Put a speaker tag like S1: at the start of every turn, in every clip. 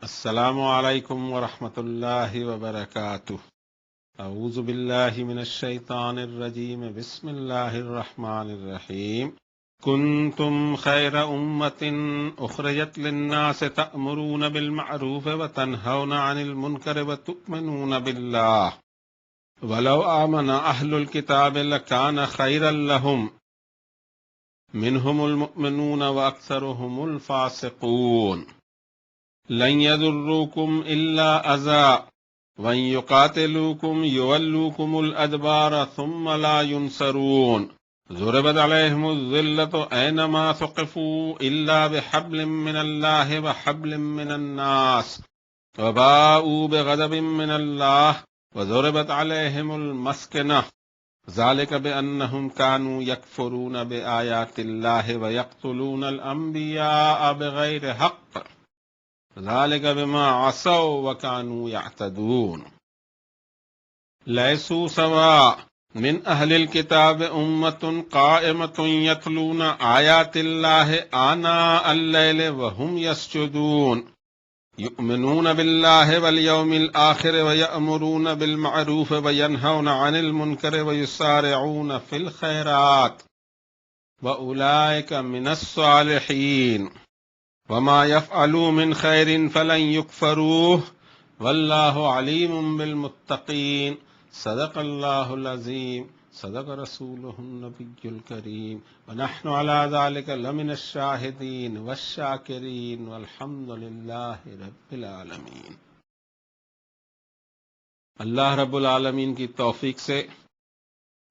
S1: السلام علیکم ورحمۃ اللہ وبرکاتہ۔ اعوذ باللہ من الشیطان الرجیم، بسم اللہ الرحمن الرحیم۔ کنتم خیر امۃ اخرجت للناس تأمرون بالمعروف وتنہون عن المنکر وتؤمنون باللہ ولو آمن اہل الکتاب لکان خیرا لہم منہم المؤمنون واکثرہم الفاسقون۔ لن يضروكم إلا أذى وإن يقاتلوكم يولوكم الأدبار ثم لا ينصرون ضربت عليهم الذلة أينما ثقفوا إلا بحبل من الله وحبل من الناس وباءوا بغضب من الله وضربت عليهم المسكنة ذلك بأنهم كانوا يكفرون بآيات الله ويقتلون الأنبياء بغير حق ذلك بما عصوا وكانوا يعتدون۔ ليسوا سواء من أهل الكتاب أمة قائمة يتلون آيات الله آناء الليل وهم يسجدون يؤمنون بالله واليوم الآخر ويأمرون بالمعروف وينهون عن المنكر ويسارعون في الخيرات وأولئك من الصالحين وما يفعلوا من خير فلن يكفروه والله عليم بالمتقين۔ صدق الله العظيم، صدق رسوله النبي الكريم، ونحن على ذلك لمن الشاهدين والشاكرين والحمد لله رب العالمين۔ اللہ رب العالمین کی توفیق سے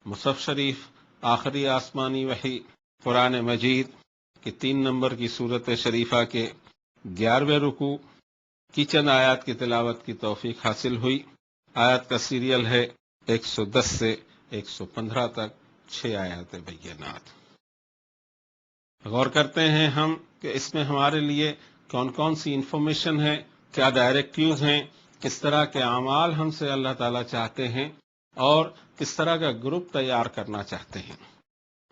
S1: مصحف شریف آخری آسمانی وحی قرآن مجید کہ 3 نمبر کی صورت شریفہ کے 11ویں رکوع کی چند آیات کی تلاوت کی توفیق حاصل ہوئی۔ آیات کا سیریل ہے 110 سے 115 تک، 6 آیات بینات۔ غور کرتے ہیں ہم کہ اس میں ہمارے لیے کون کون سی انفارمیشن ہے، کیا ڈائریکٹیوز ہیں، کس طرح کے اعمال ہم سے اللہ تعالیٰ چاہتے ہیں اور کس طرح کا گروپ تیار کرنا چاہتے ہیں۔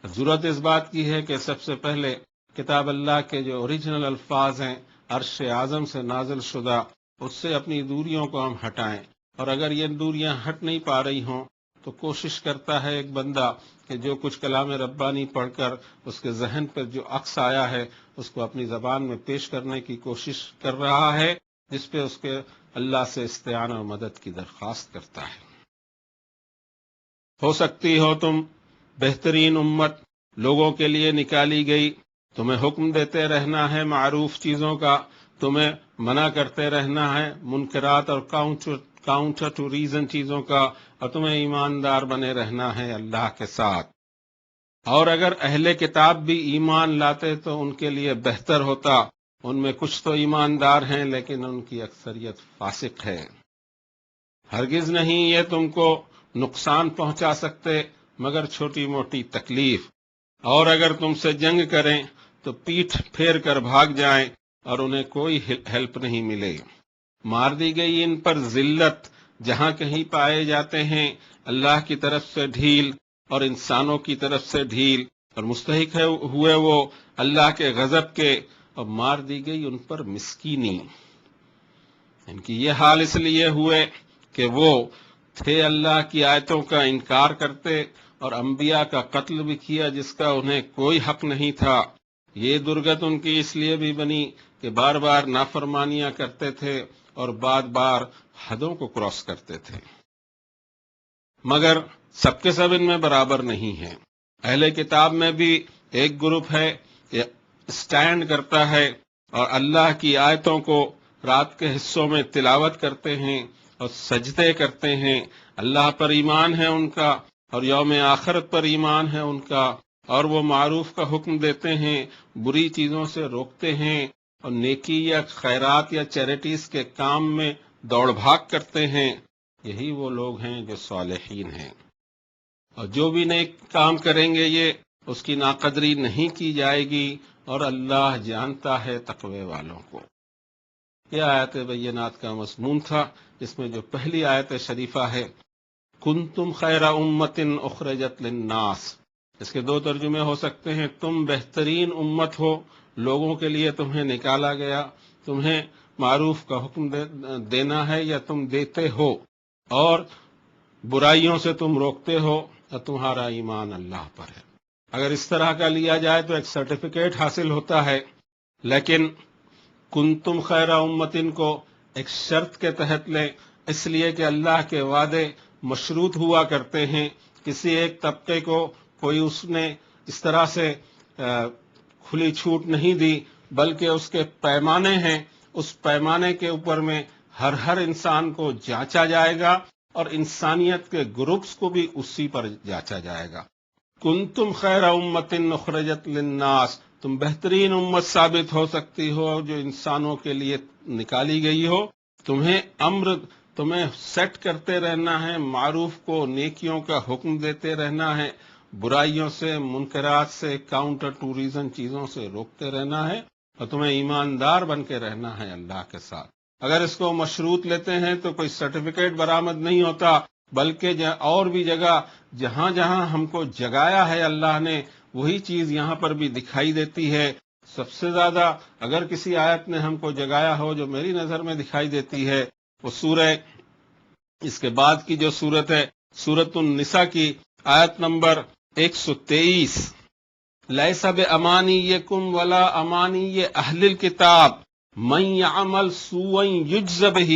S1: ضرورت اس بات کی ہے کہ سب سے پہلے کتاب اللہ کے جو اوریجنل الفاظ ہیں عرش اعظم سے نازل شدہ، اس سے اپنی دوریوں کو ہم ہٹائیں، اور اگر یہ دوریاں ہٹ نہیں پا رہی ہوں تو کوشش کرتا ہے ایک بندہ کہ جو کچھ کلام ربانی پڑھ کر اس کے ذہن پر جو عکس آیا ہے اس کو اپنی زبان میں پیش کرنے کی کوشش کر رہا ہے، جس پہ اس کے اللہ سے استعانہ و مدد کی درخواست کرتا ہے۔ ہو سکتی ہو تم بہترین امت لوگوں کے لیے نکالی گئی، تمہیں حکم دیتے رہنا ہے معروف چیزوں کا، تمہیں منع کرتے رہنا ہے منکرات اور کاؤنٹر ٹو ریزن چیزوں کا، اور تمہیں ایماندار بنے رہنا ہے اللہ کے ساتھ۔ اور اگر اہل کتاب بھی ایمان لاتے تو ان کے لیے بہتر ہوتا، ان میں کچھ تو ایماندار ہیں لیکن ان کی اکثریت فاسق ہے۔ ہرگز نہیں یہ تم کو نقصان پہنچا سکتے مگر چھوٹی موٹی تکلیف، اور اگر تم سے جنگ کریں تو پیٹھ پھیر کر بھاگ جائیں اور انہیں کوئی ہیلپ نہیں ملے۔ مار دی گئی ان پر ذلت، جہاں کہیں پائے جاتے ہیں اللہ کی طرف سے ڈھیل اور انسانوں کی طرف سے ڈھیل، اور مستحق ہوئے وہ اللہ کے غضب کے، اور مار دی گئی ان پر مسکینی۔ ان کی یہ حال اس لیے ہوئے کہ وہ تھے اللہ کی آیتوں کا انکار کرتے اور انبیاء کا قتل بھی کیا جس کا انہیں کوئی حق نہیں تھا۔ یہ درگت ان کی اس لیے بھی بنی کہ بار بار نافرمانیاں کرتے تھے اور بار بار حدوں کو کراس کرتے تھے۔ مگر سب کے سب ان میں برابر نہیں ہیں۔ اہل کتاب میں بھی ایک گروپ ہے کہ اسٹینڈ کرتا ہے اور اللہ کی آیتوں کو رات کے حصوں میں تلاوت کرتے ہیں اور سجدے کرتے ہیں، اللہ پر ایمان ہے ان کا اور یوم آخرت پر ایمان ہے ان کا، اور وہ معروف کا حکم دیتے ہیں، بری چیزوں سے روکتے ہیں، اور نیکی یا خیرات یا چیریٹیز کے کام میں دوڑ بھاگ کرتے ہیں۔ یہی وہ لوگ ہیں جو صالحین ہیں، اور جو بھی نیک کام کریں گے یہ اس کی ناقدری نہیں کی جائے گی، اور اللہ جانتا ہے تقوی والوں کو۔ یہ آیت بینات کا مضمون تھا، جس میں جو پہلی آیت شریفہ ہے کنتم خیر امت اخرجت للناس، اس کے 2 ترجمے ہو سکتے ہیں، تم بہترین امت ہو، لوگوں کے لیے تمہیں نکالا گیا، تمہیں معروف کا حکم دینا ہے یا تم دیتے ہو، اور برائیوں سے تم روکتے ہو، اور تمہارا ایمان اللہ پر ہے۔ اگر اس طرح کا لیا جائے تو ایک سرٹیفکیٹ حاصل ہوتا ہے، لیکن کنتم خیر امتن کو ایک شرط کے تحت لیں، اس لیے کہ اللہ کے وعدے مشروط ہوا کرتے ہیں۔ کسی ایک طبقے کو کوئی اس نے اس طرح سے کھلی چھوٹ نہیں دی، بلکہ اس کے پیمانے ہیں، اس پیمانے کے اوپر میں ہر انسان کو جانچا جائے گا، اور انسانیت کے گروپس کو بھی اسی پر جانچا جائے گا۔ کنتم خیر امت اخرجت للناس، تم بہترین امت ثابت ہو سکتی ہو جو انسانوں کے لیے نکالی گئی ہو۔ تمہیں سیٹ کرتے رہنا ہے، معروف کو نیکیوں کا حکم دیتے رہنا ہے، برائیوں سے، منکرات سے، کاؤنٹر ٹوریزم چیزوں سے روکتے رہنا ہے، اور تمہیں ایماندار بن کے رہنا ہے اللہ کے ساتھ۔ اگر اس کو مشروط لیتے ہیں تو کوئی سرٹیفکیٹ برآمد نہیں ہوتا، بلکہ اور بھی جگہ جہاں جہاں ہم کو جگایا ہے اللہ نے، وہی چیز یہاں پر بھی دکھائی دیتی ہے۔ سب سے زیادہ اگر کسی آیت نے ہم کو جگایا ہو جو میری نظر میں دکھائی دیتی ہے، وہ سورہ، اس کے بعد کی جو سورت ہے، سورۃ النساء کی آیت نمبر 123، لیس بامانیکم ولا امانی اہل الکتاب من یعمل سوءا یجز بہ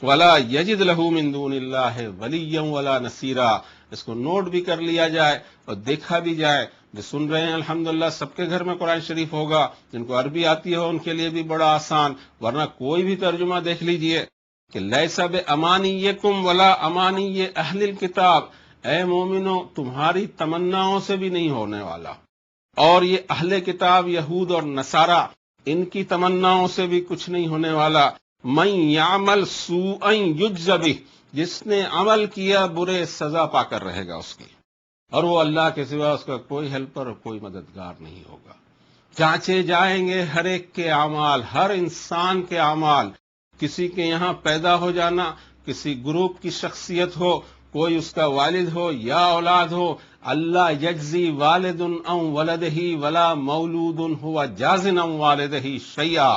S1: ولا یجد لہ من دون اللہ ولیا ولا نصیرا۔ اس کو نوٹ بھی کر لیا جائے اور دیکھا بھی جائے۔ جو سن رہے ہیں الحمدللہ سب کے گھر میں قرآن شریف ہوگا، جن کو عربی آتی ہے ان کے لیے بھی بڑا آسان، ورنہ کوئی بھی ترجمہ دیکھ لیجئے کہ لیس بامانیکم ولا امانی اہل الکتاب، اے مومنو تمہاری تمناؤں سے بھی نہیں ہونے والا، اور یہ اہل کتاب یہود اور نصارہ ان کی تمناؤں سے بھی کچھ نہیں ہونے والا۔ من یعمل سوءا یجز بہ، جس نے عمل کیا برے سزا پا کر رہے گا اس کی، اور وہ اللہ کے سوا اس کا کوئی ہیلپر اور کوئی مددگار نہیں ہوگا۔ جانچے جائیں گے ہر ایک کے اعمال، ہر انسان کے اعمال، کسی کے یہاں پیدا ہو جانا، کسی گروپ کی شخصیت ہو، کوئی اس کا والد ہو یا اولاد ہو، اللہ یجزی والد ام ولدہ ولا مولود ہوا جازن ام والدہ شیئا۔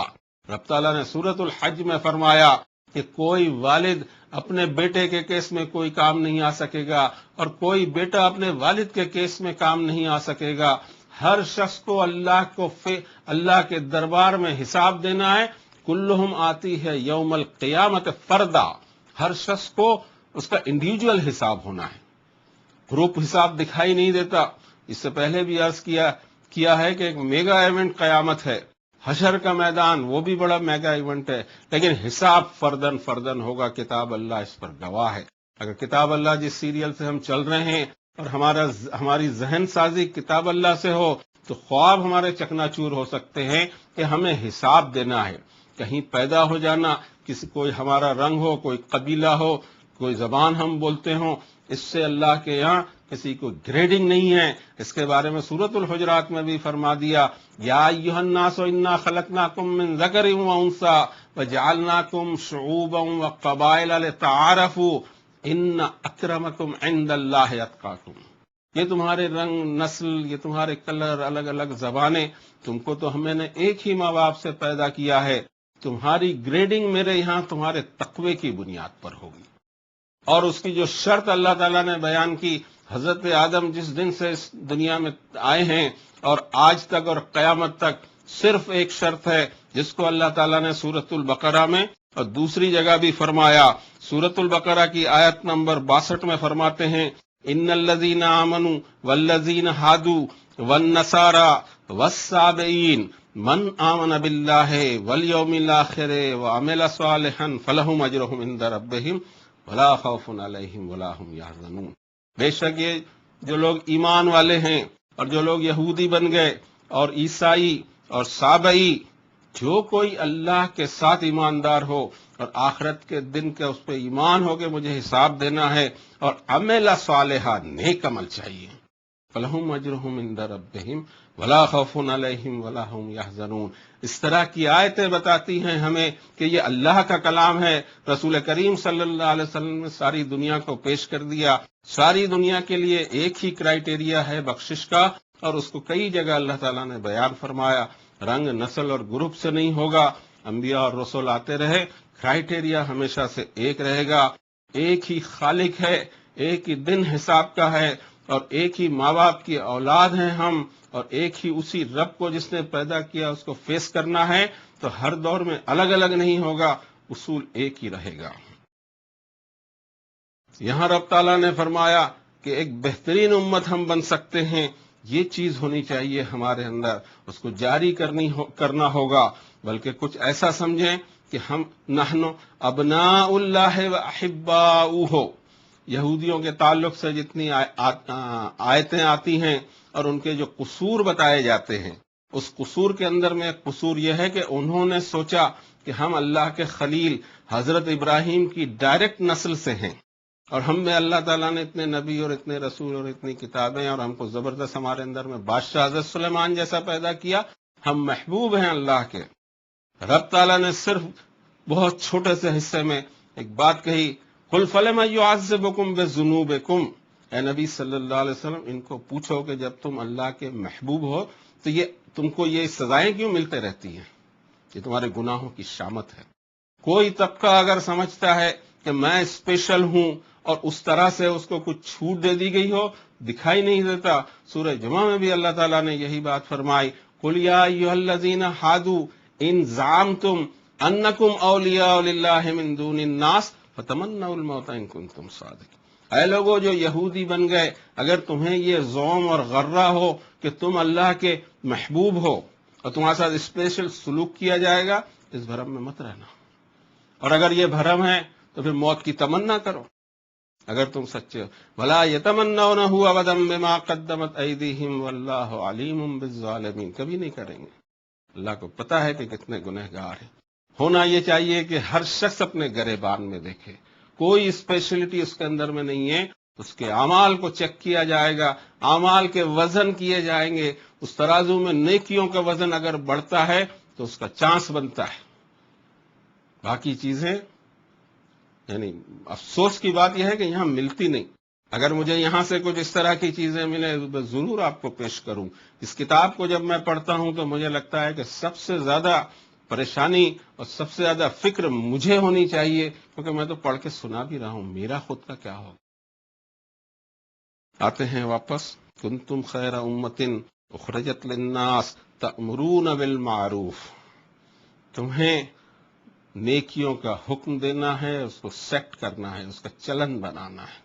S1: رب تعالیٰ نے سورۃ الحج میں فرمایا کہ کوئی والد اپنے بیٹے کے کیس میں کوئی کام نہیں آ سکے گا، اور کوئی بیٹا اپنے والد کے کیس میں کام نہیں آ سکے گا۔ ہر شخص کو اللہ کے دربار میں حساب دینا ہے۔ کلہم آتی ہے یوم القیامت فردا، ہر شخص کو اس کا انڈیویجول حساب ہونا ہے، گروپ حساب دکھائی نہیں دیتا۔ اس سے پہلے بھی عرض کیا ہے کہ ایک میگا ایونٹ قیامت ہے، حشر کا میدان، وہ بھی بڑا میگا ایونٹ ہے، لیکن حساب فردن فردن ہوگا۔ کتاب اللہ اس پر گواہ ہے۔ اگر کتاب اللہ جس سیریل سے ہم چل رہے ہیں اور ہماری ذہن سازی کتاب اللہ سے ہو تو خواب ہمارے چکنا چور ہو سکتے ہیں کہ ہمیں حساب دینا ہے۔ کہیں پیدا ہو جانا، کوئی ہمارا رنگ ہو، کوئی قبیلہ ہو، کوئی زبان ہم بولتے ہوں، اس سے اللہ کے یہاں کسی کو گریڈنگ نہیں ہے۔ اس کے بارے میں سورۃ الحجرات میں بھی فرما دیا، یا ایھا الناس انا خلقناکم من ذکر و انثی وجعلناکم شعوبا وقبائل لتعارفوا ان اکرمکم عند اللہ اتقاکم۔ یہ تمہارے رنگ، نسل، یہ تمہارے کلر، الگ الگ زبانیں، تم کو تو ہمیں نے ایک ہی ماں باپ سے پیدا کیا ہے، تمہاری گریڈنگ میرے یہاں تمہارے تقوی کی بنیاد پر ہوگی۔ اور اس کی جو شرط اللہ تعالیٰ نے بیان کی، حضرت آدم جس دن سے اس دنیا میں آئے ہیں اور آج تک اور قیامت تک صرف ایک شرط ہے، جس کو اللہ تعالیٰ نے سورۃ البقرہ میں اور دوسری جگہ بھی فرمایا۔ سورۃ البقرہ کی آیت نمبر 62 میں فرماتے ہیں، ان الذین آمنوا والذین ہادوا والنصارى والصابئین من آمن باللہ والیوم الآخر وعمل صالحا فلہم اجرہم عند ربہم ولا خوف علیہم ولا هم یحزنون۔ بے شک یہ جو لوگ ایمان والے ہیں اور جو لوگ یہودی بن گئے اور عیسائی اور صابئی، جو کوئی اللہ کے ساتھ ایماندار ہو اور آخرت کے دن کا اس پہ ایمان ہو کہ مجھے حساب دینا ہے، اور عمل صالحہ، نیک عمل چاہیے، فلہم اجرہم عند ربہم ولا خوف علیہم ولا هم یحزنون۔ اس طرح کی آیتیں بتاتی ہیں ہمیں کہ یہ اللہ کا کلام ہے۔ رسول کریم صلی اللہ علیہ وسلم نے ساری دنیا کو پیش کر دیا۔ ساری دنیا کے لیے ایک ہی کرائیٹیریا ہے بخشش کا، اور اس کو کئی جگہ اللہ تعالیٰ نے بیان فرمایا۔ رنگ، نسل اور گروپ سے نہیں ہوگا، انبیاء اور رسول آتے رہے، کرائٹیریا ہمیشہ سے ایک رہے گا، ایک ہی خالق ہے، ایک ہی دن حساب کا ہے، اور ایک ہی ماں باپ کی اولاد ہیں ہم، اور ایک ہی اسی رب کو جس نے پیدا کیا اس کو فیس کرنا ہے، تو ہر دور میں الگ الگ نہیں ہوگا، اصول ایک ہی رہے گا۔ یہاں رب تعالیٰ نے فرمایا کہ ایک بہترین امت ہم بن سکتے ہیں، یہ چیز ہونی چاہیے ہمارے اندر، اس کو جاری کرنا ہوگا، بلکہ کچھ ایسا سمجھیں کہ ہم نحن ابناء اللہ و احباؤہ۔ یہودیوں کے تعلق سے جتنی آیتیں آتی ہیں اور ان کے جو قصور بتائے جاتے ہیں، اس قصور کے اندر میں ایک قصور یہ ہے کہ انہوں نے سوچا کہ ہم اللہ کے خلیل حضرت ابراہیم کی ڈائریکٹ نسل سے ہیں، اور ہم میں اللہ تعالیٰ نے اتنے نبی اور اتنے رسول اور اتنی کتابیں، اور ہم کو زبردست ہمارے اندر میں بادشاہ حضرت سلیمان جیسا پیدا کیا، ہم محبوب ہیں اللہ کے۔ رب تعالیٰ نے صرف بہت چھوٹے سے حصے میں ایک بات کہی، قل فلم یعذبکم بذنوبکم، اے نبی صلی اللہ علیہ وسلم ان کو پوچھو کہ جب تم اللہ کے محبوب ہو تو یہ تم کو یہ سزائیں کیوں ملتے رہتی ہیں؟ یہ تمہارے گناہوں کی شامت ہے۔ کوئی طبقہ اگر سمجھتا ہے کہ میں اسپیشل ہوں اور اس طرح سے اس کو کچھ چھوٹ دے دی گئی ہو، دکھائی نہیں دیتا۔ سورہ جمعہ میں بھی اللہ تعالیٰ نے یہی بات فرمائی، قل یا ایھا الذین ھادوا ان زعمتم انکم اولیاء للہ من دون الناس فتمنوا الموت ان کنتم صادقین۔ اے لوگوں جو یہودی بن گئے، اگر تمہیں یہ زوم اور غرہ ہو کہ تم اللہ کے محبوب ہو اور تمہارے ساتھ اسپیشل سلوک کیا جائے گا، اس بھرم میں مت رہنا، اور اگر یہ بھرم ہے تو پھر موت کی تمنا کرو اگر تم سچے ہو۔ وَلَا يَتَمَنَّوْنَهُ أَبَدًا بِمَا قَدَّمَتْ أَيْدِيهِمْ وَاللَّهُ عَلِيمٌ بِالظَّالِمِينَ، کبھی نہیں کریں گے، اللہ کو پتہ ہے کہ کتنے گنہگار ہیں۔ ہونا یہ چاہیے کہ ہر شخص اپنے گریبان میں دیکھے، کوئی اسپیشلٹی اس کے اندر میں نہیں ہے، اس کے اعمال کو چیک کیا جائے گا، اعمال کے وزن کیے جائیں گے، اس ترازو میں نیکیوں کا وزن اگر بڑھتا ہے تو اس کا چانس بنتا ہے۔ باقی چیزیں یعنی افسوس کی بات یہ ہے کہ یہاں ملتی نہیں۔ اگر مجھے یہاں سے کچھ اس طرح کی چیزیں ملیں تو ضرور آپ کو پیش کروں۔ اس کتاب کو جب میں پڑھتا ہوں تو مجھے لگتا ہے کہ سب سے زیادہ پریشانی اور سب سے زیادہ فکر مجھے ہونی چاہیے، کیونکہ میں تو پڑھ کے سنا بھی رہا ہوں، میرا خود کا کیا ہوگا۔ آتے ہیں واپس، کنتم خیر امۃ اخرجت للناس تأمرون بالمعروف، تمہیں نیکیوں کا حکم دینا ہے، اس کو سیٹ کرنا ہے، اس کا چلن بنانا ہے،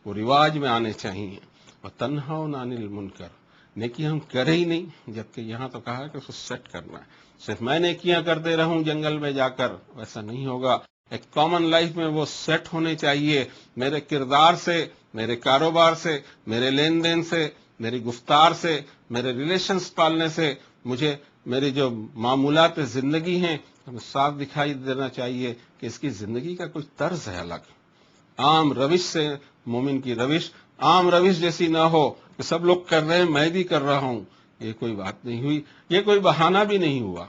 S1: وہ رواج میں آنے چاہیے۔ وَتَنْهَوْنَ عَنِ الْمُنْكَرِ، نیکی ہم کرے ہی نہیں، جبکہ یہاں تو کہا ہے کہ اس کو سیٹ کرنا ہے۔ صرف میں نیکیاں کرتے رہوں جنگل میں جا کر، ویسا نہیں ہوگا۔ ایک کامن لائف میں وہ سیٹ ہونے چاہیے، میرے کردار سے، میرے کاروبار سے، میرے لین دین سے، میری گفتار سے، میرے ریلیشنز پالنے سے، مجھے میری جو معمولات زندگی ہیں ہمیں صاف دکھائی دینا چاہیے کہ اس کی زندگی کا کچھ طرز ہے الگ۔ عام روش سے مومن کی روش عام روش جیسی نہ ہو کہ سب لوگ کر رہے ہیں میں بھی کر رہا ہوں، یہ کوئی بات نہیں ہوئی، یہ کوئی بہانہ بھی نہیں ہوا۔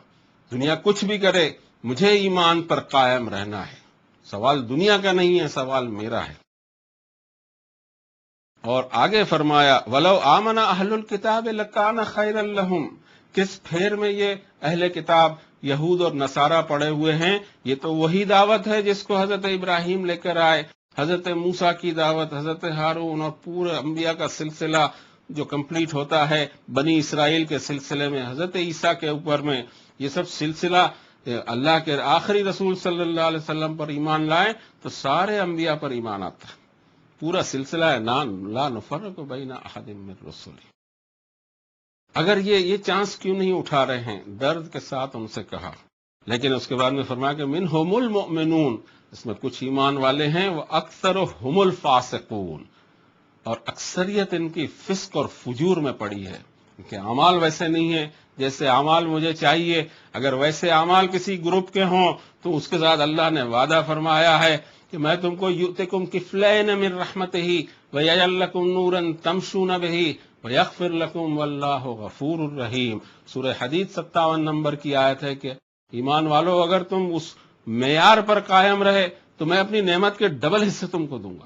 S1: دنیا کچھ بھی کرے، مجھے ایمان پر قائم رہنا ہے۔ سوال دنیا کا نہیں ہے، سوال میرا ہے۔ اور آگے فرمایا وَلَوْ آمَنَ أَهْلُ الْكِتَابِ لَكَانَ خَيْرًا لَهُمْ، کس پھیر میں یہ اہل کتاب یہود اور نصارہ پڑے ہوئے ہیں؟ یہ تو وہی دعوت ہے جس کو حضرت ابراہیم لے کر آئے، حضرت موسیٰ کی دعوت، حضرت ہارون اور پورے انبیاء کا سلسلہ جو کمپلیٹ ہوتا ہے بنی اسرائیل کے سلسلے میں، حضرت عیسیٰ کے اوپر میں، یہ سب سلسلہ اللہ کے آخری رسول صلی اللہ علیہ وسلم پر ایمان لائے تو سارے انبیاء پر ایمان آتا ہے، پورا سلسلہ ہے، لا نفرق بین احد من رسله۔ اگر یہ چانس کیوں نہیں اٹھا رہے ہیں؟ درد کے ساتھ ان سے کہا، لیکن اس کے بعد میں فرمایا کہ منہم المؤمنون، اس میں کچھ ایمان والے ہیں، وہ اکثرهم الفاسقون، اور اکثریت ان کی فسق اور فجور میں پڑی ہے، کہ اعمال ویسے نہیں ہیں جیسے اعمال مجھے چاہیے۔ اگر ویسے اعمال کسی گروپ کے ہوں تو اس کے ساتھ اللہ نے وعدہ فرمایا ہے کہ میں تم کو یؤتکم کفلین من رحمتہ ویجعل لکم نورا تمشون بہ ویغفر لکم واللہ غفور الرحیم۔ سورہ حدید 57 نمبر کی آیت ہے کہ ایمان والو اگر تم اس معیار پر قائم رہے تو میں اپنی نعمت کے ڈبل حصے تم کو دوں گا،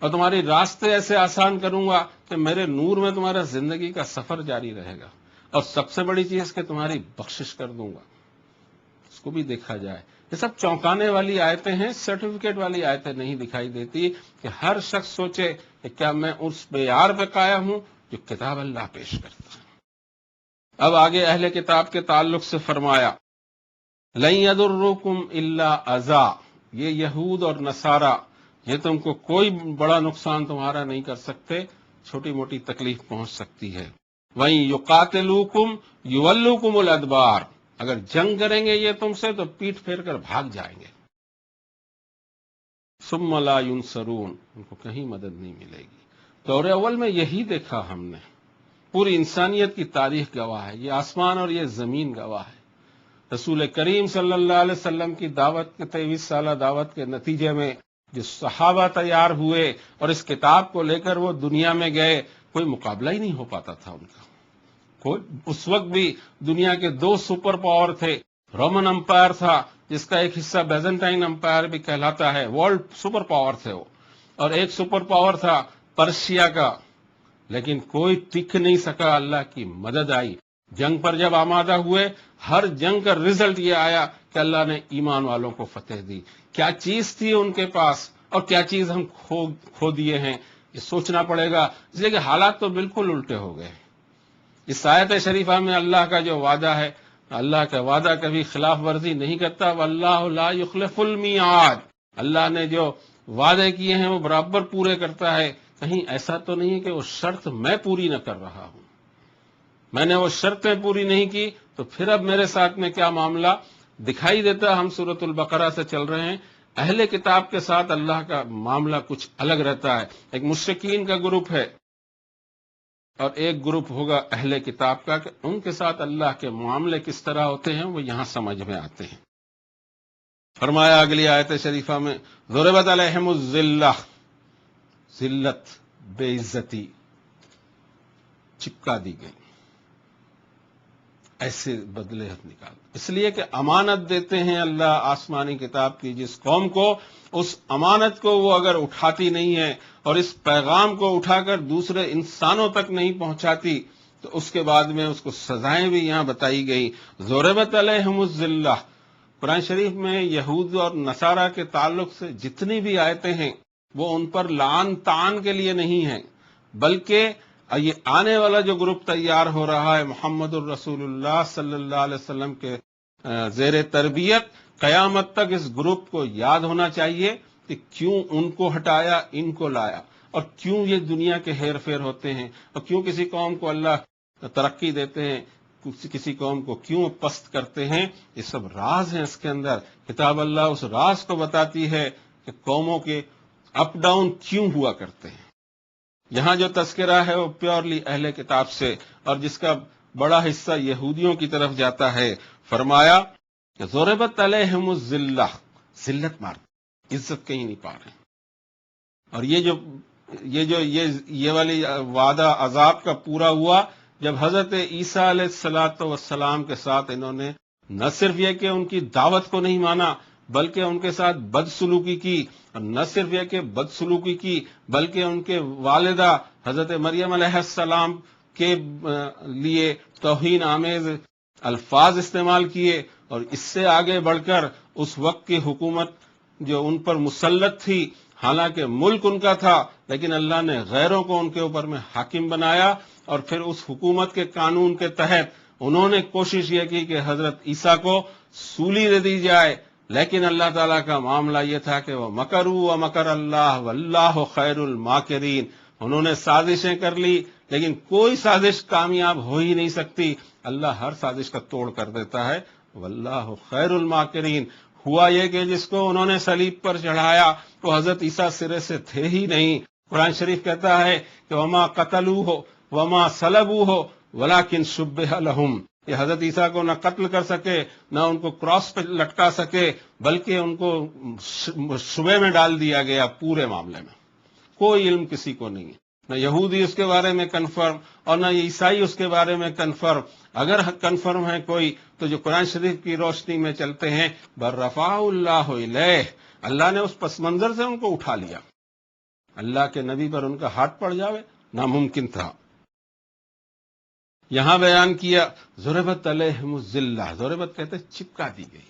S1: اور تمہاری راستے ایسے آسان کروں گا کہ میرے نور میں تمہارا زندگی کا سفر جاری رہے گا، اور سب سے بڑی چیز کہ تمہاری بخشش کر دوں گا۔ کو بھی دیکھا جائے. یہ سب چونکانے والی آیتیں ہیں، سرٹیفکیٹ والی آیتیں نہیں دکھائی دیتی کہ ہر شخص سوچے کہ کیا میں اس معیار پہ قائم ہوں جو کتاب اللہ پیش کرتا ہے. اب آگے اہل کتاب کے تعلق سے فرمایا لن یضرکم الا اذی، یہ یہود اور نصارہ یہ تم کو کوئی بڑا نقصان تمہارا نہیں کر سکتے، چھوٹی موٹی تکلیف پہنچ سکتی ہے. وَإِن يُقَاتِلُوكُمْ يُوَلُّوكُمُ الْأَدْبَارَ، اگر جنگ کریں گے یہ تم سے تو پیٹ پھیر کر بھاگ جائیں گے. ثُمَّ لَا يُنصَرُونَ، ان کو کہیں مدد نہیں ملے گی. دور اول میں یہی دیکھا ہم نے، پوری انسانیت کی تاریخ گواہ ہے، یہ آسمان اور یہ زمین گواہ ہے. رسول کریم صلی اللہ علیہ وسلم کی دعوت کے 23 سالہ دعوت کے نتیجے میں جو صحابہ تیار ہوئے اور اس کتاب کو لے کر وہ دنیا میں گئے، کوئی مقابلہ ہی نہیں ہو پاتا تھا ان کا. اس وقت بھی دنیا کے 2 سپر پاور تھے. رومن امپائر تھا جس کا ایک حصہ بیزنٹائن امپائر بھی کہلاتا ہے، ورلڈ سپر پاور تھے وہ، اور ایک سپر پاور تھا پرشیا کا. لیکن کوئی ٹک نہیں سکا، اللہ کی مدد آئی. جنگ پر جب آمادہ ہوئے، ہر جنگ کا رزلٹ یہ آیا کہ اللہ نے ایمان والوں کو فتح دی. کیا چیز تھی ان کے پاس اور کیا چیز ہم کھو دیے ہیں، یہ سوچنا پڑے گا. اس لیے کہ حالات تو بالکل الٹے ہو گئے. اس آیت شریفہ میں اللہ کا جو وعدہ ہے، اللہ کا وعدہ کبھی خلاف ورزی نہیں کرتا. واللہ لا یخلف المیعاد، اللہ نے جو وعدے کیے ہیں وہ برابر پورے کرتا ہے. کہیں ایسا تو نہیں ہے کہ وہ شرط میں پوری نہ کر رہا ہوں، میں نے وہ شرطیں پوری نہیں کی تو پھر اب میرے ساتھ میں کیا معاملہ دکھائی دیتا. ہم سورۃ البقرہ سے چل رہے ہیں. اہل کتاب کے ساتھ اللہ کا معاملہ کچھ الگ رہتا ہے. ایک مشرکین کا گروپ ہے اور ایک گروپ ہوگا اہل کتاب کا، کہ ان کے ساتھ اللہ کے معاملے کس طرح ہوتے ہیں وہ یہاں سمجھ میں آتے ہیں. فرمایا اگلی آیت شریفہ میں ضربت علیہم الذلہ، ذلت، بے عزتی چپکا دی گئی. ایسے بدلے نکال، اس لیے کہ امانت دیتے ہیں اللہ آسمانی کتاب کی جس قوم کو، اس امانت کو وہ اگر اٹھاتی نہیں ہے اور اس پیغام کو اٹھا کر دوسرے انسانوں تک نہیں پہنچاتی تو اس کے بعد میں اس کو سزائیں بھی یہاں بتائی گئی. ضربت علیہم الذلہ، قرآن شریف میں یہود اور نصارہ کے تعلق سے جتنی بھی آیتیں ہیں وہ ان پر لعن طعن کے لیے نہیں ہیں، بلکہ یہ آنے والا جو گروپ تیار ہو رہا ہے محمد الرسول اللہ صلی اللہ علیہ وسلم کے زیر تربیت، قیامت تک اس گروپ کو یاد ہونا چاہیے کہ کیوں ان کو ہٹایا، ان کو لایا، اور کیوں یہ دنیا کے ہیر پھیر ہوتے ہیں، اور کیوں کسی قوم کو اللہ ترقی دیتے ہیں، کسی قوم کو کیوں پست کرتے ہیں. یہ سب راز ہیں اس کے اندر. کتاب اللہ اس راز کو بتاتی ہے کہ قوموں کے اپ ڈاؤن کیوں ہوا کرتے ہیں. یہاں جو تذکرہ ہے وہ پیورلی اہل کتاب سے، اور جس کا بڑا حصہ یہودیوں کی طرف جاتا ہے. فرمایا کہ ضربت علیہم الذلہ، ذلت مار، عزت کہیں نہیں پا رہے. اور یہ والی وعدہ عذاب کا پورا ہوا جب حضرت عیسیٰ علیہ الصلاۃ والسلام کے ساتھ انہوں نے نہ صرف یہ کہ ان کی دعوت کو نہیں مانا بلکہ ان کے ساتھ بدسلوکی کی، اور نہ صرف یہ کہ بدسلوکی کی بلکہ ان کے والدہ حضرت مریم علیہ السلام کے لیے توہین آمیز الفاظ استعمال کیے، اور اس سے آگے بڑھ کر اس وقت کی حکومت جو ان پر مسلط تھی، حالانکہ ملک ان کا تھا لیکن اللہ نے غیروں کو ان کے اوپر میں حاکم بنایا، اور پھر اس حکومت کے قانون کے تحت انہوں نے کوشش یہ کی کہ حضرت عیسیٰ کو سولی دے دی جائے. لیکن اللہ تعالیٰ کا معاملہ یہ تھا کہ وہ مکروا ومکر اللہ واللہ خیر الماکرین، انہوں نے سازشیں کر لی لیکن کوئی سازش کامیاب ہو ہی نہیں سکتی. اللہ ہر سازش کا توڑ کر دیتا ہے. واللہ خیر الماکرین. ہوا یہ کہ جس کو انہوں نے صلیب پر چڑھایا وہ حضرت عیسیٰ سرے سے تھے ہی نہیں. قرآن شریف کہتا ہے کہ وما قتلوہ وما صلبوہ ولکن شبہ لہم، یہ حضرت عیسیٰ کو نہ قتل کر سکے نہ ان کو کراس پہ لٹکا سکے، بلکہ ان کو شبے میں ڈال دیا گیا. پورے معاملے میں کوئی علم کسی کو نہیں، نہ یہودی اس کے بارے میں کنفرم اور نہ عیسائی اس کے بارے میں کنفرم. اگر کنفرم ہے کوئی تو جو قرآن شریف کی روشنی میں چلتے ہیں، برفع اللہ الیہ، اللہ نے اس پس منظر سے ان کو اٹھا لیا. اللہ کے نبی پر ان کا ہاتھ پڑ جاوے ناممکن تھا. یہاں بیان کیا ضربت علیہم الذلہ، ضربت کہتے چپکا دی گئی.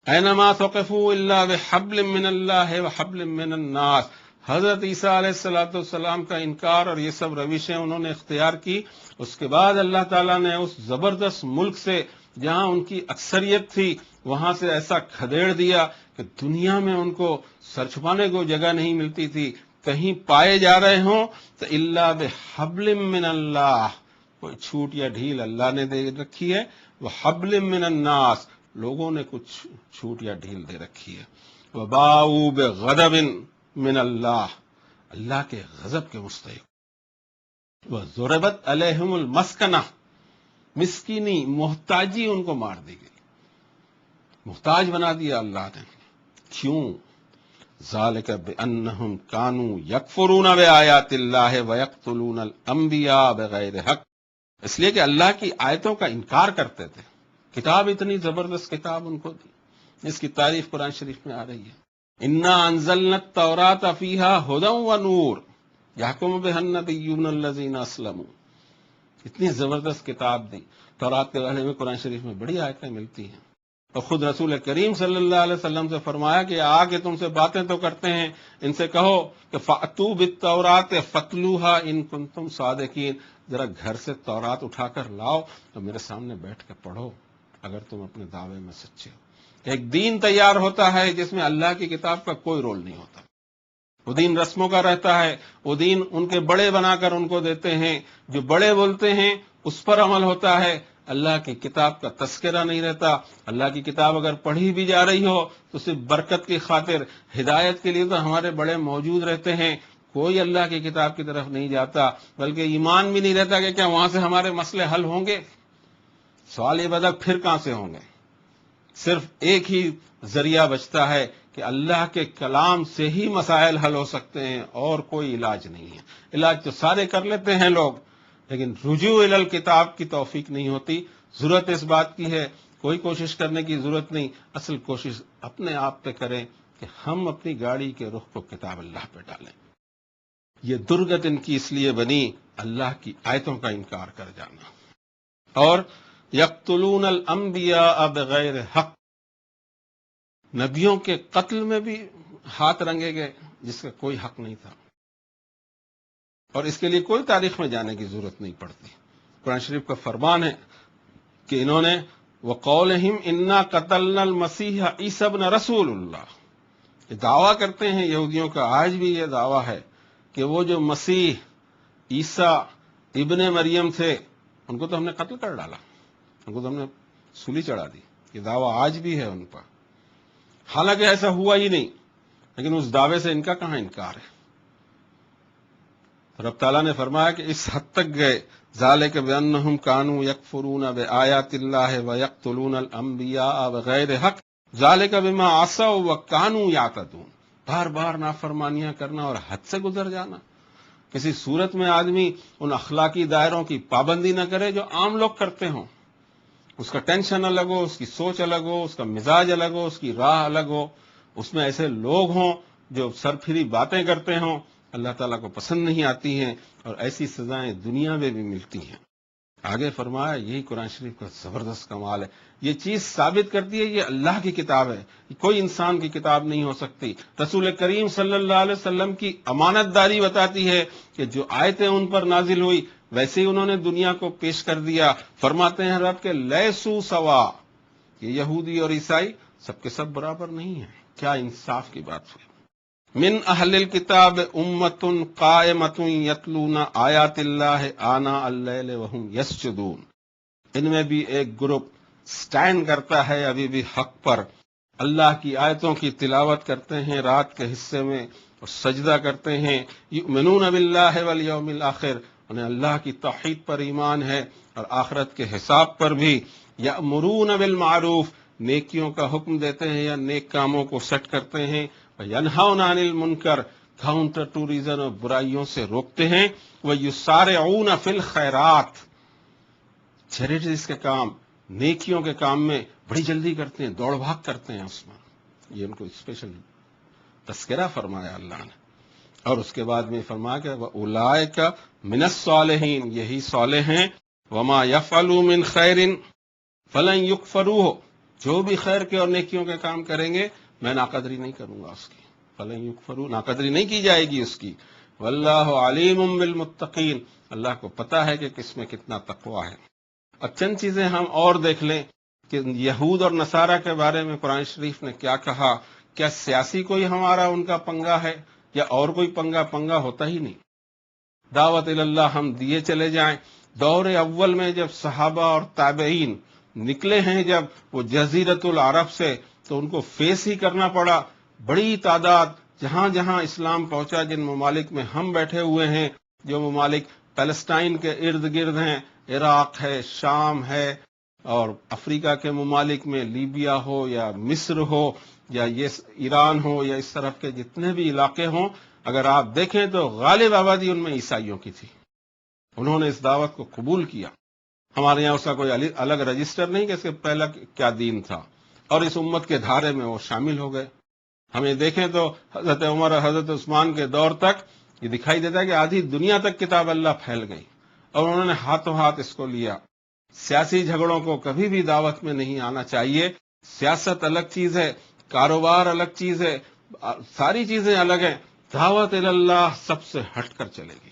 S1: اینما ثقفوا الا بحبل من اللہ وحبل من الناس. حضرت عیسیٰ علیہ السلام کا انکار اور یہ سب روشیں انہوں نے اختیار کی. اس کے بعد اللہ تعالیٰ نے اس زبردست ملک سے جہاں ان کی اکثریت تھی وہاں سے ایسا کھدیڑ دیا کہ دنیا میں ان کو سر چھپانے کو جگہ نہیں ملتی تھی. کہیں پائے جا رہے ہوں تو الا بحبل من اللہ، کوئی چھوٹ یا ڈھیل اللہ نے دے رکھی ہے. وہ حبل من الناس، لوگوں نے کچھ چھوٹ یا ڈھیل دے رکھی ہے. وباؤ بغضب من اللہ، اللہ کے غضب کے مستحق. وضربت علیہم المسکنہ، مسکینی محتاجی ان کو مار دی گئی، محتاج بنا دیا اللہ نے. کیوں؟ ذالک بانہم کانوا یکفرون بآیات اللہ ویقتلون الانبیاء بغیر حق، اس لیے کہ اللہ کی آیتوں کا انکار کرتے تھے. کتاب اتنی زبردست کتاب ان کو دی، اس کی تعریف قرآن شریف میں آ رہی ہے. انا انزلنا التوراۃ فیہا ھدی ونور یحکم بہا النبیون الذین اسلموا. اتنی زبردست کتاب دی. تورات کے بارے میں قرآن شریف میں بڑی آیتیں ملتی ہیں. اور خود رسول کریم صلی اللہ علیہ وسلم سے فرمایا کہ آ کے تم سے باتیں تو کرتے ہیں، ان سے کہو کہ فأتوا بالتوراۃ فاتلوہا ان کنتم صادقین، ذرا گھر سے تورات اٹھا کر لاؤ تو میرے سامنے بیٹھ کے پڑھو اگر تم اپنے دعوے میں سچے ہو. ایک دین تیار ہوتا ہے جس میں اللہ کی کتاب کا کوئی رول نہیں ہوتا. وہ دین رسموں کا رہتا ہے، وہ دین ان کے بڑے بنا کر ان کو دیتے ہیں، جو بڑے بولتے ہیں اس پر عمل ہوتا ہے. اللہ کی کتاب کا تذکرہ نہیں رہتا. اللہ کی کتاب اگر پڑھی بھی جا رہی ہو تو صرف برکت کی خاطر، ہدایت کے لیے تو ہمارے بڑے موجود رہتے ہیں، کوئی اللہ کی کتاب کی طرف نہیں جاتا، بلکہ ایمان بھی نہیں رہتا کہ کیا وہاں سے ہمارے مسئلے حل ہوں گے. سوال یہ بدک پھر کہاں سے ہوں گے؟ صرف ایک ہی ذریعہ بچتا ہے کہ اللہ کے کلام سے ہی مسائل حل ہو سکتے ہیں، اور کوئی علاج نہیں ہے. علاج تو سارے کر لیتے ہیں لوگ، لیکن رجوع الی الکتاب کی توفیق نہیں ہوتی. ضرورت اس بات کی ہے، کوئی کوشش کرنے کی ضرورت نہیں. اصل کوشش اپنے آپ پہ کریں کہ ہم اپنی گاڑی کے رخ کو کتاب اللہ پہ ڈالیں. یہ درگت ان کی اس لیے بنی اللہ کی آیتوں کا انکار کر جانا. اور یقتلون الانبیاء بغیر حق، نبیوں کے قتل میں بھی ہاتھ رنگے گئے جس کا کوئی حق نہیں تھا، اور اس کے لیے کوئی تاریخ میں جانے کی ضرورت نہیں پڑتی. قرآن شریف کا فرمان ہے کہ انہوں نے وقولہم انا قتلنا المسیح عیسی ابن رسول اللہ، یہ دعویٰ کرتے ہیں یہودیوں کا آج بھی یہ دعویٰ ہے کہ وہ جو مسیح عیسیٰ ابن مریم تھے ان کو تو ہم نے قتل کر ڈالا، ان کو تو ہم نے سولی چڑھا دی. یہ دعویٰ آج بھی ہے ان پر، حالانکہ ایسا ہوا ہی نہیں، لیکن اس دعوے سے ان کا کہاں انکار ہے. رب تعالیٰ نے فرمایا کہ اس حد تک گئے، ذالک بانہم کانوا یکفرون بآیات اللہ ویقتلون الانبیاء بغیر حق ذالک بما عصوا وکانوا یعتدون. بار بار نافرمانیاں کرنا اور حد سے گزر جانا. کسی صورت میں آدمی ان اخلاقی دائروں کی پابندی نہ کرے جو عام لوگ کرتے ہوں. اس کا ٹینشن الگ ہو، اس کی سوچ الگ ہو، اس کا مزاج الگ ہو، اس کی راہ الگ ہو، اس میں ایسے لوگ ہوں جو سرپھری باتیں کرتے ہوں، اللہ تعالیٰ کو پسند نہیں آتی ہیں، اور ایسی سزائیں دنیا میں بھی ملتی ہیں. آگے فرمایا یہی قرآن شریف کا زبردست کمال ہے. یہ چیز ثابت کرتی ہے یہ اللہ کی کتاب ہے، کوئی انسان کی کتاب نہیں ہو سکتی. رسول کریم صلی اللہ علیہ وسلم کی امانت داری بتاتی ہے کہ جو آیتیں ان پر نازل ہوئی ویسے ہی انہوں نے دنیا کو پیش کر دیا. فرماتے ہیں رب کہ لیسو سوا، یہ یہودی اور عیسائی سب کے سب برابر نہیں ہیں. کیا انصاف کی بات ہوئی. من اہل الکتاب امت قائمۃ یتلون آیات اللہ آناء اللیل وہم یسجدون. ان میں بھی ایک گروپ سٹینڈ کرتا ہے ابھی بھی حق پر، اللہ کی آیتوں کی تلاوت کرتے ہیں رات کے حصے میں اور سجدہ کرتے ہیں. یؤمنون باللہ والیوم الآخر، انہیں اللہ کی توحید پر ایمان ہے اور آخرت کے حساب پر بھی. یأمرون بالمعروف، نیکیوں کا حکم دیتے ہیں یا نیک کاموں کو سیٹ کرتے ہیں. ینہون عن المنکر، کاؤنٹر ٹو ریزن، اور برائیوں سے روکتے ہیں. ویسارعون فی الخیرات، چیریٹیز کے کام، نیکیوں کے کام میں بڑی جلدی کرتے ہیں، دوڑ بھاگ کرتے ہیں اس میں. یہ ان کو اسپیشل تذکرہ فرمایا اللہ نے. اور اس کے بعد میں فرمایا کہ اولئک من الصالحین، یہی صالح ہیں. وما یفعلوا من خیر فلن یکفروہ، جو بھی خیر کے اور نیکیوں کے کام کریں گے میں ناقدری نہیں کروں گا اس کی، فلن یکفروا، ناقدری نہیں کی جائے گی اس کی۔ واللہ علیم بالمتقین، اللہ کو پتا ہے کہ کس میں کتنا تقوی ہے۔ اب چند چیزیں ہم اور دیکھ لیں کہ یہود اور نصارہ کے بارے میں قرآن شریف نے کیا کہا۔ کیا سیاسی کوئی ہمارا ان کا پنگا ہے یا اور کوئی پنگا ہوتا ہی نہیں۔ دعوت اللہ ہم دیے چلے جائیں۔ دور اول میں جب صحابہ اور تابعین نکلے ہیں جب وہ جزیرت العرب سے، تو ان کو فیس ہی کرنا پڑا۔ بڑی تعداد جہاں جہاں اسلام پہنچا، جن ممالک میں ہم بیٹھے ہوئے ہیں، جو ممالک پیلسٹائن کے ارد گرد ہیں، عراق ہے، شام ہے، اور افریقہ کے ممالک میں لیبیا ہو یا مصر ہو یا یہ ایران ہو یا اس طرف کے جتنے بھی علاقے ہوں، اگر آپ دیکھیں تو غالب آبادی ان میں عیسائیوں کی تھی۔ انہوں نے اس دعوت کو قبول کیا۔ ہمارے یہاں اس کا کوئی الگ رجسٹر نہیں کہ اس کے پہلا کیا دین تھا، اور اس امت کے دھارے میں وہ شامل ہو گئے۔ ہمیں دیکھیں تو حضرت عمر اور حضرت عثمان کے دور تک یہ دکھائی دیتا ہے کہ آدھی دنیا تک کتاب اللہ پھیل گئی اور انہوں نے ہاتھوں ہاتھ اس کو لیا۔ سیاسی جھگڑوں کو کبھی بھی دعوت میں نہیں آنا چاہیے۔ سیاست الگ چیز ہے، کاروبار الگ چیز ہے، ساری چیزیں الگ ہیں۔ دعوت اللہ سب سے ہٹ کر چلے گی۔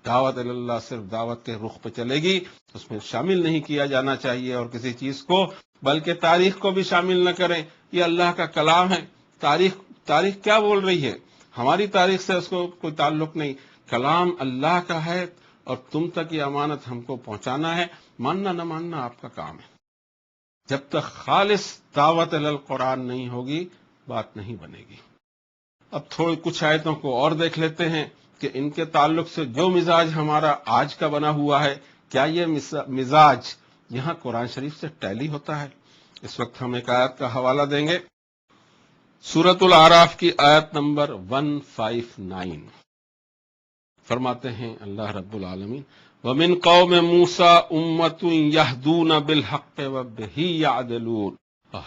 S1: دعوت اللہ صرف دعوت کے رخ پہ چلے گی، اس میں شامل نہیں کیا جانا چاہیے اور کسی چیز کو، بلکہ تاریخ کو بھی شامل نہ کریں۔ یہ اللہ کا کلام ہے۔ تاریخ کیا بول رہی ہے؟ ہماری تاریخ سے اس کو کوئی تعلق نہیں۔ کلام اللہ کا ہے اور تم تک یہ امانت ہم کو پہنچانا ہے، ماننا نہ ماننا آپ کا کام ہے۔ جب تک خالص دعوت القرآن نہیں ہوگی بات نہیں بنے گی۔ اب تھوڑی کچھ آیتوں کو اور دیکھ لیتے ہیں کہ ان کے تعلق سے جو مزاج ہمارا آج کا بنا ہوا ہے، کیا یہ مزاج یہاں قرآن شریف سے ٹیلی ہوتا ہے؟ اس وقت ہم ایک آیت کا حوالہ دیں گے، سورۃ الاعراف کی آیت نمبر 159۔ فرماتے ہیں اللہ رب العالمین، وَمِن قَوْمِ مُوسَىٰ أُمَّةٌ يَهْدُونَ بِالْحَقِّ وَبِهِ يَعْدِلُونَ،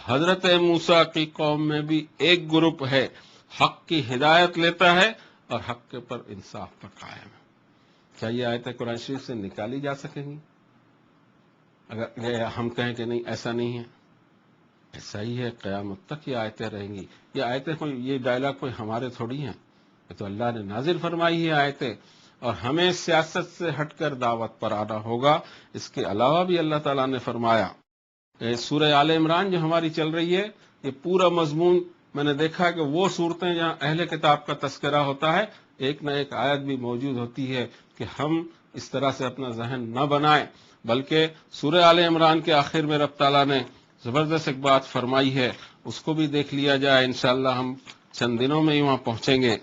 S1: حضرت موسیٰ کی قوم میں بھی ایک گروپ ہے حق کی ہدایت لیتا ہے اور حق کے پر انصاف پر قائم ہے۔ کیا یہ آیتیں قرآن شریف سے نکالی جا سکیں گی؟ اگر ہم کہیں کہ نہیں ایسا نہیں ہے، ایسا ہی ہے، قیامت تک یہ آیتیں رہیں گی۔ یہ آیتیں یہ ڈائلاگ کوئی ہمارے تھوڑی ہیں، یہ تو اللہ نے نازل فرمائی ہے آیتیں، اور ہمیں سیاست سے ہٹ کر دعوت پر آنا ہوگا۔ اس کے علاوہ بھی اللہ تعالیٰ نے فرمایا، سورہ آل عمران جو ہماری چل رہی ہے، یہ پورا مضمون میں نے دیکھا کہ وہ صورتیں جہاں اہل کتاب کا تذکرہ ہوتا ہے، ایک نہ ایک آیت بھی موجود ہوتی ہے کہ ہم اس طرح سے اپنا ذہن نہ بنائیں، بلکہ سورہ آل عمران کے آخر میں رب تعالیٰ نے زبردست ایک بات فرمائی ہے، اس کو بھی دیکھ لیا جائے۔ انشاءاللہ ہم چند دنوں میں ہی وہاں پہنچیں گے۔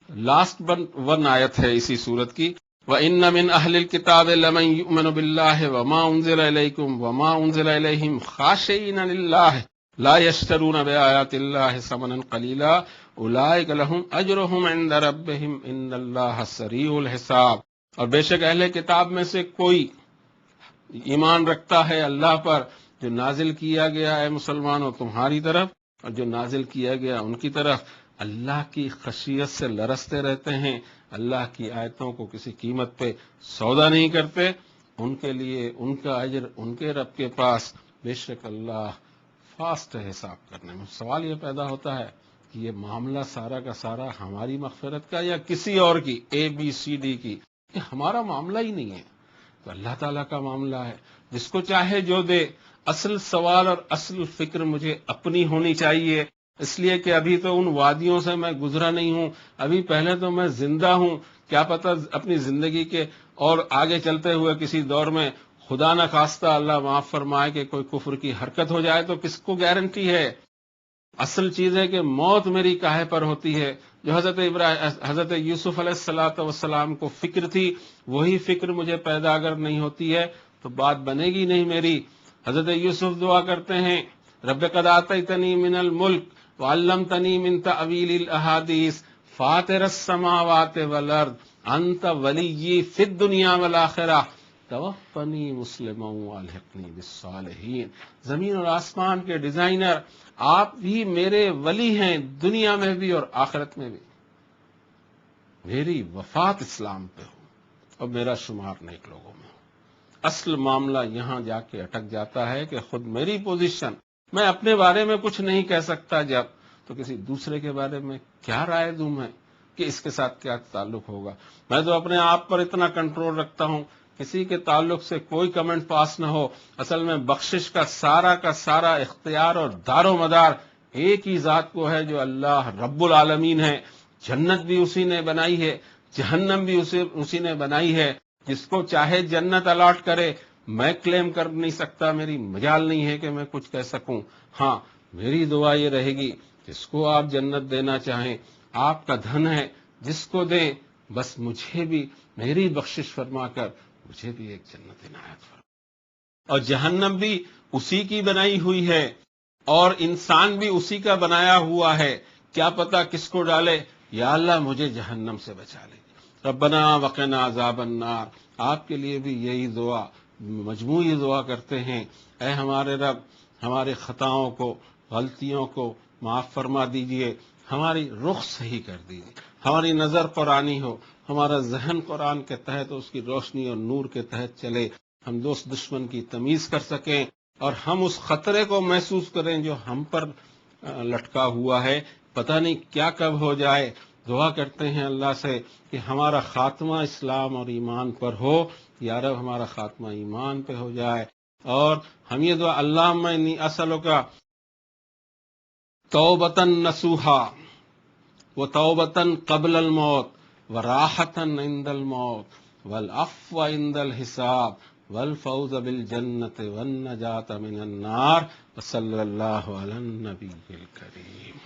S1: لاسٹ ون آیت ہے اسی سورت کی، وَإِنَّ مِنْ أَهْلِ الْكِتَابِ لَمَنْ يُؤْمِنُ بِاللَّهِ وَمَا أُنزِلَ إِلَيْكُمْ وَمَا أُنزِلَ إِلَيْهِمْ خَاشِعِينَ لِلَّهِ لَا يَشْتَرُونَ بِآيَاتِ اللَّهِ ثَمَنًا قَلِيلًا أُولَٰئِكَ لَهُمْ أَجْرُهُمْ عِندَ رَبِّهِمْ إِنَّ اللَّهَ سَرِيعُ الْحِسَابِ۔ اور بے شک اہل کتاب میں سے کوئی ایمان رکھتا ہے اللہ پر، جو نازل کیا گیا ہے مسلمانوں تمہاری طرف اور جو نازل کیا گیا ان کی طرف، اللہ کی خشیت سے لرزتے رہتے ہیں، اللہ کی آیتوں کو کسی قیمت پہ سودا نہیں کرتے، ان کے لیے ان کا اجر ان کے رب کے پاس، بے شک اللہ فاسٹ ہے حساب کرنے میں۔ سوال یہ پیدا ہوتا ہے کہ یہ معاملہ سارا کا سارا ہماری مغفرت کا یا کسی اور کی، ABCD کی؟ یہ ہمارا معاملہ ہی نہیں ہے، تو اللہ تعالیٰ کا معاملہ ہے، جس کو چاہے جو دے۔ اصل سوال اور اصل فکر مجھے اپنی ہونی چاہیے، اس لیے کہ ابھی تو ان وادیوں سے میں گزرا نہیں ہوں، ابھی پہلے تو میں زندہ ہوں۔ کیا پتہ اپنی زندگی کے اور آگے چلتے ہوئے کسی دور میں خدا نہ خواستہ اللہ معاف فرمائے کہ کوئی کفر کی حرکت ہو جائے تو کس کو گارنٹی ہے؟ اصل چیز ہے کہ موت میری کاہے پر ہوتی ہے۔ جو حضرت یوسف علیہ السلام کو فکر تھی، وہی فکر مجھے پیدا اگر نہیں ہوتی ہے تو بات بنے گی نہیں میری۔ حضرت یوسف دعا کرتے ہیں، رب قد آتیتنی من الملک وعلمتنی من تأویل الاحادیث فاطر السماوات والارض انت ولی فی الدنیا والآخرہ توفنی مسلما والحقنی بالصالحین۔ زمین اور آسمان کے ڈیزائنر، آپ بھی میرے ولی ہیں، دنیا میں بھی اور آخرت میں بھی۔ میری وفات اسلام پہ ہو اور میرا شمار نیک لوگوں میں ہو۔ اصل معاملہ یہاں جا کے اٹک جاتا ہے کہ خود میری پوزیشن، میں اپنے بارے میں کچھ نہیں کہہ سکتا جب، تو کسی دوسرے کے بارے میں کیا رائے دوں میں کہ اس کے ساتھ کیا تعلق ہوگا؟ میں تو اپنے آپ پر اتنا کنٹرول رکھتا ہوں، کسی کے تعلق سے کوئی کمنٹ پاس نہ ہو۔ اصل میں بخشش کا سارا اختیار اور دار و مدار ایک ہی ذات کو ہے جو اللہ رب العالمین ہے۔ جنت بھی اسی نے بنائی ہے، جہنم بھی اسی نے بنائی ہے۔ جس کو چاہے جنت الاٹ کرے، میں کلیم کر نہیں سکتا، میری مجال نہیں ہے کہ میں کچھ کہہ سکوں۔ ہاں، میری دعا یہ رہے گی، جس کو آپ جنت دینا چاہیں، آپ کا دھن ہے، جس کو دیں، بس مجھے بھی میری بخشش فرما کر مجھے بھی ایک جنت عنایت فرما۔ اور جہنم بھی اسی کی بنائی ہوئی ہے، اور انسان بھی اسی کا بنایا ہوا ہے۔ کیا پتا کس کو ڈالے؟ یا اللہ مجھے جہنم سے بچا لے، ربنا وقنا عذاب النار۔ آپ کے لیے بھی یہی دعا، مجموعی دعا کرتے ہیں، اے ہمارے رب، ہمارے خطاؤں کو، غلطیوں کو معاف فرما دیجئے، ہماری رخ صحیح کر دیجئے، ہماری نظر قرآنی ہو، ہمارا ذہن قرآن کے تحت، اس کی روشنی اور نور کے تحت چلے، ہم دوست دشمن کی تمیز کر سکیں، اور ہم اس خطرے کو محسوس کریں جو ہم پر لٹکا ہوا ہے، پتہ نہیں کیا کب ہو جائے۔ دعا کرتے ہیں اللہ سے کہ ہمارا خاتمہ اسلام اور ایمان پر ہو، یا رب ہمارا خاتمہ ایمان پہ ہو جائے۔ اور ہم یہ دعا، اللہم انی اسألک توبۃ نصوحا وتوبۃ قبل الموت وراحۃ عند الموت والعفو عند الحساب والفوز بالجنۃ والنجاۃ من النار، وصلی اللہ علی النبی الکریم۔